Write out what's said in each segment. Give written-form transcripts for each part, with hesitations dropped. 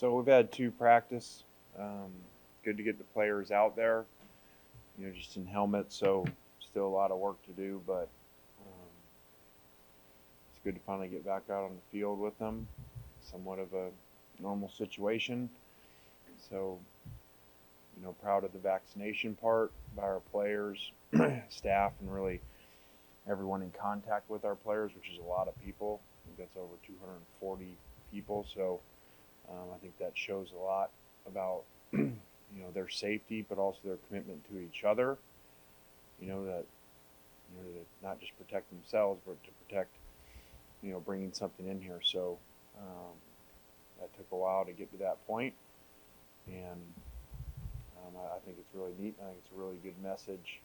So we've had 2 practice. Good to get the players out there, just in helmets. So still a lot of work to do, but it's good to finally get back out on the field with them. Somewhat of a normal situation. So, proud of the vaccination part by our players, staff, and really everyone in contact with our players, which is a lot of people. I think that's over 240 people. So I think that shows a lot about their safety, but also their commitment to each other. That to not just protect themselves, but to protect bringing something in here. So that took a while to get to that point, and I think it's really neat. I think it's a really good message,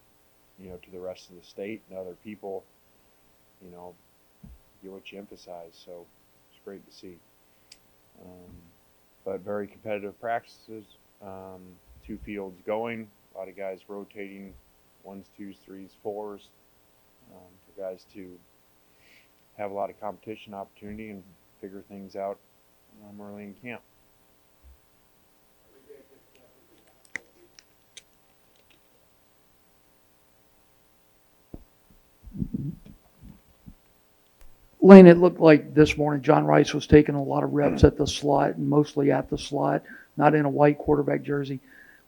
to the rest of the state and other people. Get what you emphasize. So it's great to see. But very competitive practices. 2 fields going. A lot of guys rotating 1s, 2s, 3s, 4s. For guys to have a lot of competition opportunity and figure things out early in camp. Lane, it looked like this morning John Rice was taking a lot of reps at the slot, and mostly at the slot, not in a white quarterback jersey.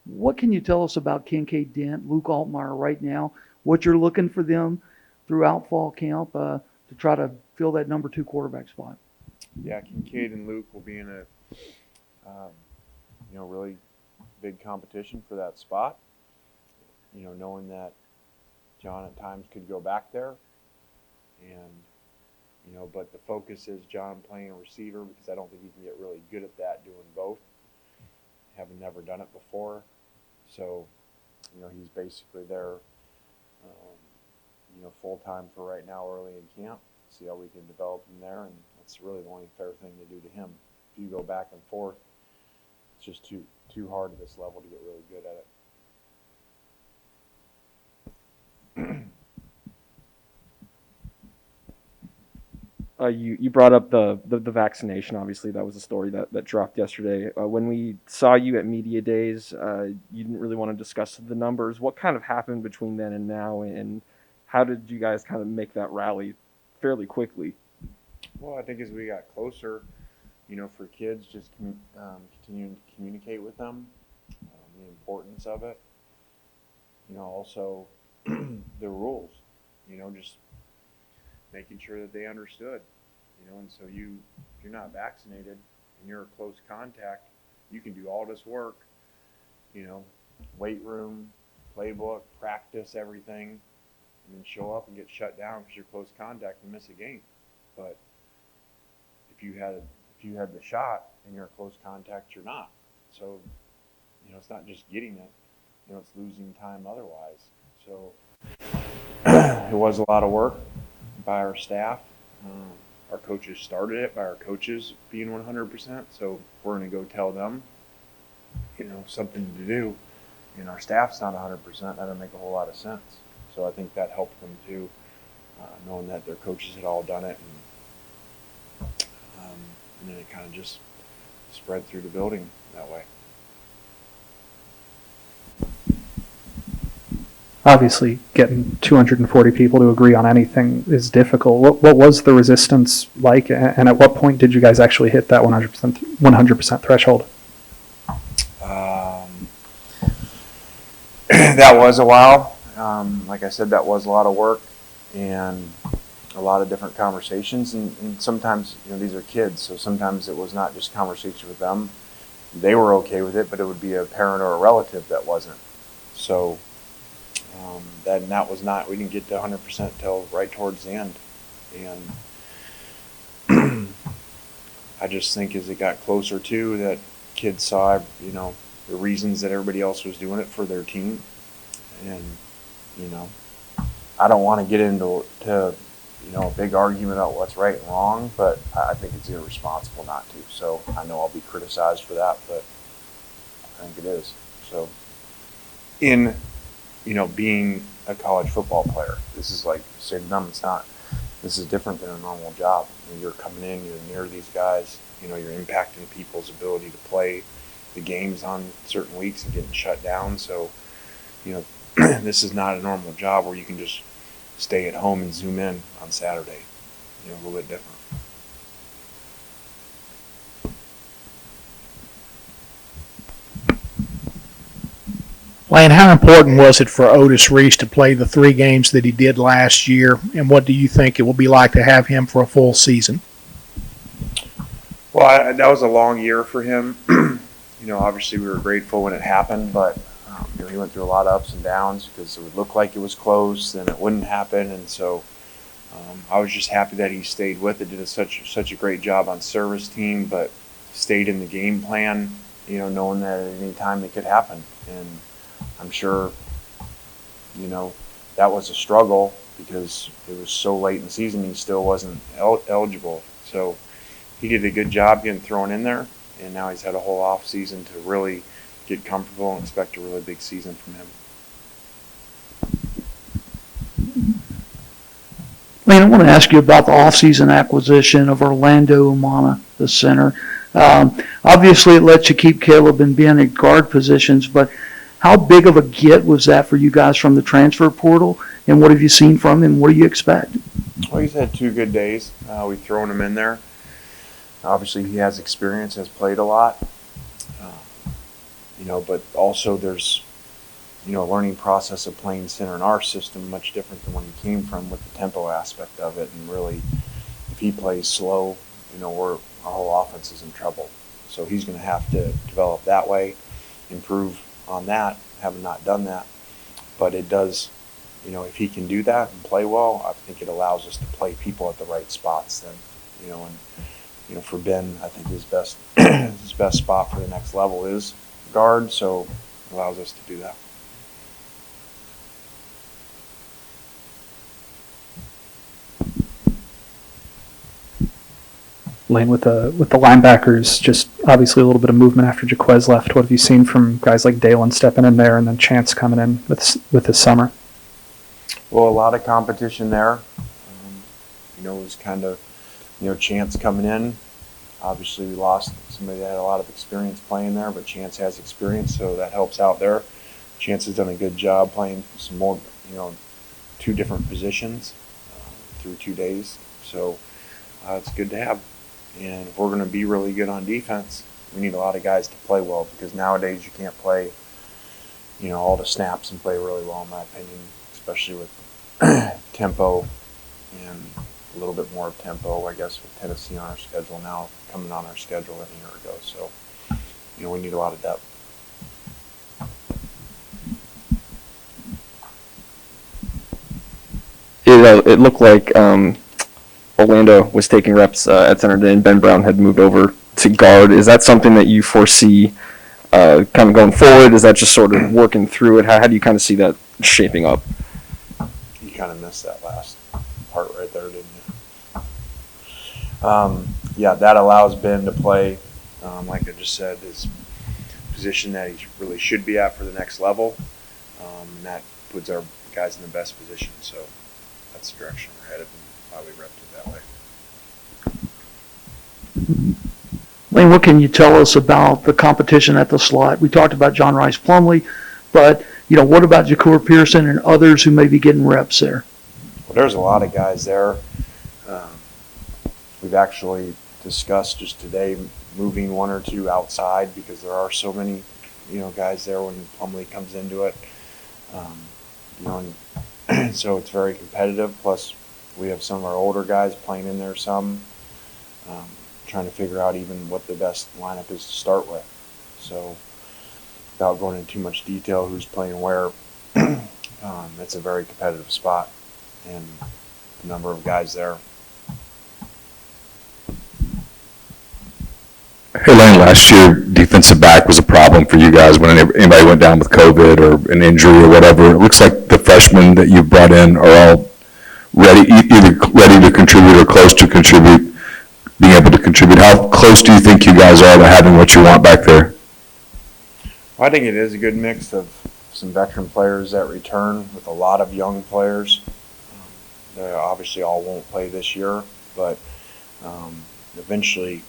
What can you tell us about Kincaid Dent, Luke Altmaier right now? What you're looking for them throughout fall camp to try to fill that number 2 quarterback spot? Yeah, Kincaid and Luke will be in a really big competition for that spot. Knowing that John at times could go back there, and but the focus is John playing a receiver, because I don't think he can get really good at that doing both. Having never done it before, so he's basically there, full time for right now, early in camp. See how we can develop him there, and that's really the only fair thing to do to him. If you go back and forth, it's just too hard at this level to get really good at it. You brought up the vaccination. Obviously, that was a story that dropped yesterday. When we saw you at media days, you didn't really want to discuss the numbers. What kind of happened between then and now, and how did you guys kind of make that rally fairly quickly? Well, I think as we got closer, for kids, just continuing to communicate with them, the importance of it. Also the rules. Just making sure that they understood. And so if you're not vaccinated and you're a close contact, you can do all this work, weight room, playbook, practice, everything, and then show up and get shut down because you're close contact and miss a game. But if you had the shot and you're a close contact, you're not. So, it's not just getting it, it's losing time otherwise. So it was a lot of work by our staff. Our coaches started it by our coaches being 100%. So we're going to go tell them, something to do, and our staff's not 100%. That doesn't make a whole lot of sense. So I think that helped them too, knowing that their coaches had all done it, and then it kind of just spread through the building that way. Obviously, getting 240 people to agree on anything is difficult. What was the resistance like, and at what point did you guys actually hit that 100% threshold? That was a while. Like I said, that was a lot of work and a lot of different conversations. And sometimes, these are kids, so sometimes it was not just conversation with them. They were okay with it, but it would be a parent or a relative that wasn't. So that was not, we didn't get to 100% till right towards the end. And I just think as it got closer to that, kids saw, the reasons that everybody else was doing it for their team. And, I don't want to get into a big argument about what's right and wrong, but I think it's irresponsible not to. So I know I'll be criticized for that, but I think it is. So in, being a college football player, this is like, say to them, it's not this is different than a normal job. You're coming in, you're near these guys, you're impacting people's ability to play the games on certain weeks and getting shut down. So, this is not a normal job where you can just stay at home and zoom in on Saturday. A little bit different. Lane, how important was it for Otis Reese to play the 3 games that he did last year, and what do you think it will be like to have him for a full season? Well, that was a long year for him. Obviously we were grateful when it happened, but he went through a lot of ups and downs because it would look like it was close, then it wouldn't happen, and so I was just happy that he stayed with it. Did such a great job on service team, but stayed in the game plan. Knowing that at any time it could happen, and I'm sure, that was a struggle because it was so late in the season he still wasn't eligible. So he did a good job getting thrown in there, and now he's had a whole off season to really get comfortable and expect a really big season from him. Lane, I want to ask you about the offseason acquisition of Orlando Umana, the center. Obviously, it lets you keep Caleb and Ben at guard positions, but how big of a get was that for you guys from the transfer portal, and what have you seen from him? What do you expect? Well, he's had 2 good days. We've thrown him in there. Obviously, he has experience, has played a lot. But also there's, a learning process of playing center in our system, much different than when he came from with the tempo aspect of it. And really, if he plays slow, our whole offense is in trouble. So he's going to have to develop that way, improve on that, having not done that. But it does, if he can do that and play well, I think it allows us to play people at the right spots then, and for Ben, I think his best spot for the next level is guard, so it allows us to do that. Lane, with the linebackers, just obviously a little bit of movement after Jaquez left. What have you seen from guys like Dalen stepping in there and then Chance coming in with his summer? Well, a lot of competition there. It was kind of, Chance coming in. Obviously, we lost somebody that had a lot of experience playing there, but Chance has experience, so that helps out there. Chance has done a good job playing some more, 2 different positions through 2 days. So it's good to have. And if we're going to be really good on defense, we need a lot of guys to play well, because nowadays you can't play, all the snaps and play really well, in my opinion, especially with tempo and a little bit more of tempo, I guess, with Tennessee on our schedule now, coming on our schedule a year ago. So, we need a lot of depth. It looked like Orlando was taking reps at center, and Ben Brown had moved over to guard. Is that something that you foresee kind of going forward? Is that just sort of working through it? How do you kind of see that shaping up? You kind of missed that last part right there, didn't you? Yeah, that allows Ben to play, like I just said, his position that he really should be at for the next level, and that puts our guys in the best position. So that's the direction we're headed, and why we repped it that way. Lane, what can you tell us about the competition at the slot? We talked about John Rice Plumlee, but what about Jacour Pearson and others who may be getting reps there? Well, there's a lot of guys there. We've actually discussed just today moving 1 or 2 outside because there are so many, guys there when Plumlee comes into it. And so it's very competitive. Plus, we have some of our older guys playing in there some. Trying to figure out even what the best lineup is to start with. So without going into too much detail who's playing where, it's a very competitive spot and a number of guys there. Hey Lane, last year defensive back was a problem for you guys when anybody went down with COVID or an injury or whatever. It looks like the freshmen that you brought in are all either ready to contribute or close to contribute, being able to contribute. How close do you think you guys are to having what you want back there? Well, I think it is a good mix of some veteran players that return with a lot of young players. They obviously all won't play this year, but eventually,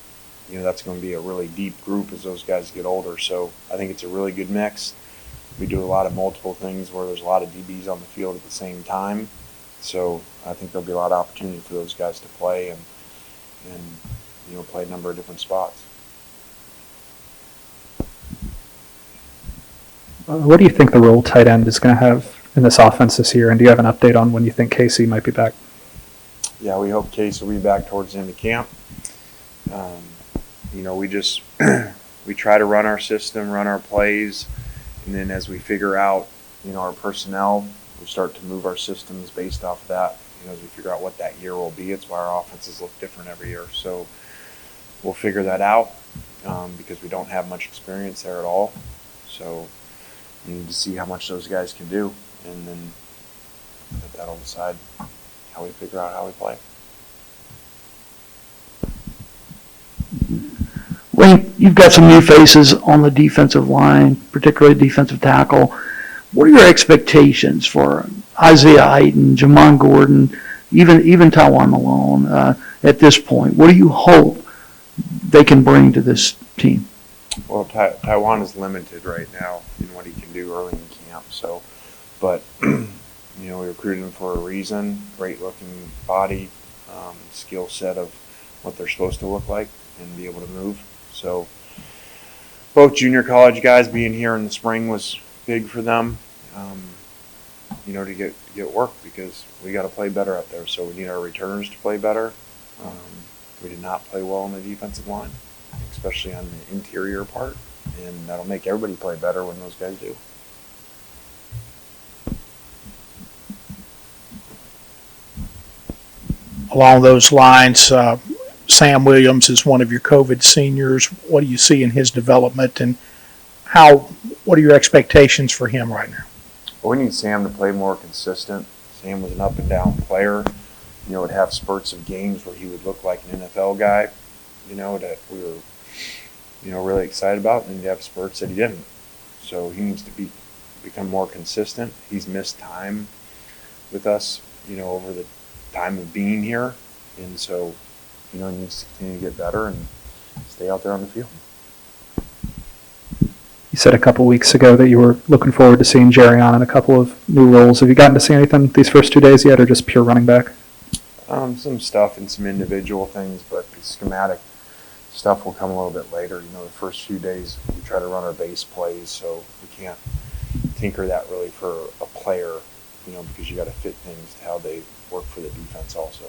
that's going to be a really deep group as those guys get older. So I think it's a really good mix. We do a lot of multiple things where there's a lot of DBs on the field at the same time. So I think there'll be a lot of opportunity for those guys to play and play a number of different spots. What do you think the role tight end is going to have in this offense this year? And do you have an update on when you think Casey might be back? Yeah, we hope Case will be back towards the end of camp. We just we try to run our system, run our plays, and then as we figure out, our personnel, we start to move our systems based off of that. As we figure out what that year will be, it's why our offenses look different every year. So we'll figure that out because we don't have much experience there at all. So we need to see how much those guys can do, and then that'll decide how we figure out how we play. Wayne, you've got some new faces on the defensive line, particularly defensive tackle. What are your expectations for Isaiah Heighton, Jamon Gordon, even Taiwan Malone at this point? What do you hope they can bring to this team? Well, Taiwan is limited right now in what he can do early in camp. So, but we recruited him for a reason. Great looking body, skill set of what they're supposed to look like and be able to move. So both junior college guys being here in the spring was big for them, to get work because we got to play better up there. So we need our returners to play better. We did not play well on the defensive line, especially on the interior part, and that'll make everybody play better when those guys do. Along those lines, Sam Williams is one of your COVID seniors. What do you see in his development, and what are your expectations for him right now? Well, we need Sam to play more consistent. Sam was an up and down player. Would have spurts of games where he would look like an NFL guy, that we were, really excited about, and he'd have spurts that he didn't. So he needs to become more consistent. He's missed time with us, over the time of being here, and so, he needs to continue to get better and stay out there on the field. You said a couple weeks ago that you were looking forward to seeing Jerry on in a couple of new roles. Have you gotten to see anything these first 2 days yet, or just pure running back? Some stuff and some individual things, but the schematic stuff will come a little bit later. The first few days we try to run our base plays, so we can't tinker that really for a player, because you got to fit things to how they work for the defense also.